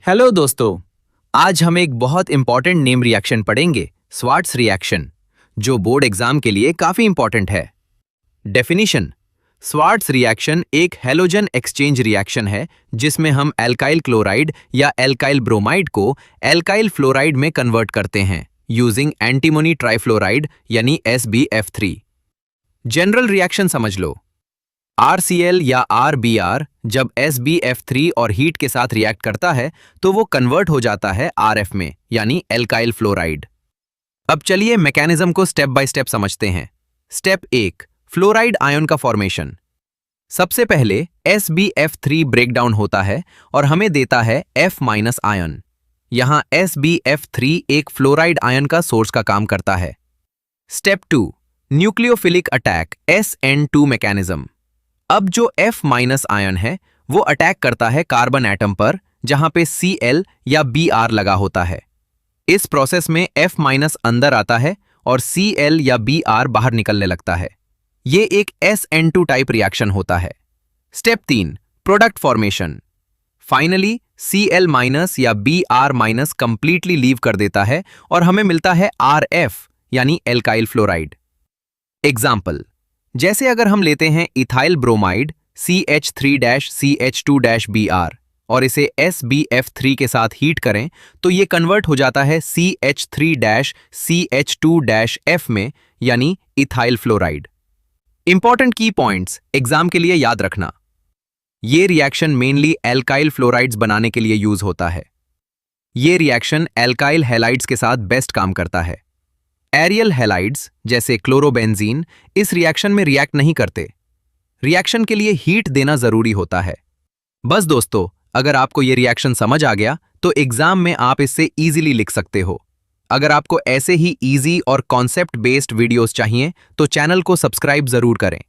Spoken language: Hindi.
हेलो दोस्तों। आज हम एक बहुत इंपॉर्टेंट नेम रिएक्शन पढ़ेंगे, स्वार्ट्स रिएक्शन, जो बोर्ड एग्जाम के लिए काफी इंपॉर्टेंट है। डेफिनेशन: स्वार्ट्स रिएक्शन एक हैलोजन एक्सचेंज रिएक्शन है जिसमें हम एल्काइल क्लोराइड या एल्काइल ब्रोमाइड को एल्काइल फ्लोराइड में कन्वर्ट करते हैं यूजिंग एंटीमोनी ट्राइफ्लोराइड यानी SbF3। जनरल रिएक्शन समझ लो। RCl या RBr जब SbF3 और हीट के साथ रिएक्ट करता है तो वो कन्वर्ट हो जाता है RF में यानी एल्काइल फ्लोराइड। अब चलिए मैकेनिज्म को स्टेप बाय स्टेप समझते हैं। स्टेप 1, फ्लोराइड आयन का फॉर्मेशन। सबसे पहले SbF3 ब्रेकडाउन होता है और हमें देता है F- आयन। यहां SbF3 एक फ्लोराइड आयन का सोर्स का काम करता है। Step 2, nucleophilic attack SN2 mechanism. अब जो F- आयन है वो अटैक करता है कार्बन एटम पर जहां पे Cl या Br लगा होता है। इस प्रोसेस में F- अंदर आता है और Cl या Br बाहर निकलने लगता है। ये एक SN2 टाइप रिएक्शन होता है। Step 3, product formation. Finally Cl- या Br- कंप्लीटली लीव कर देता है और हमें मिलता है RF यानी एल्काइल फ्लोराइड। एग्जाम्पल: जैसे अगर हम लेते हैं इथाइल ब्रोमाइड CH3-CH2-Br और इसे SbF3 के साथ हीट करें तो ये कन्वर्ट हो जाता है CH3-CH2-F में यानी इथाइल फ्लोराइड। इंपॉर्टेंट की पॉइंट्स एग्जाम के लिए याद रखना। ये रिएक्शन मेनली एल्काइल फ्लोराइड्स बनाने के लिए यूज होता है। ये रिएक्शन एल्काइल हैलाइड्स के साथ बेस्ट काम करता है। एरियल हैलाइड्स जैसे क्लोरोबेंजीन इस रिएक्शन में रिएक्ट नहीं करते। रिएक्शन के लिए हीट देना जरूरी होता है। बस दोस्तों, अगर आपको ये रिएक्शन समझ आ गया तो एग्जाम में आप इससे इजीली लिख सकते हो। अगर आपको ऐसे ही इजी और कॉन्सेप्ट बेस्ड वीडियोस चाहिए तो चैनल को सब्सक्राइब जरूर करें।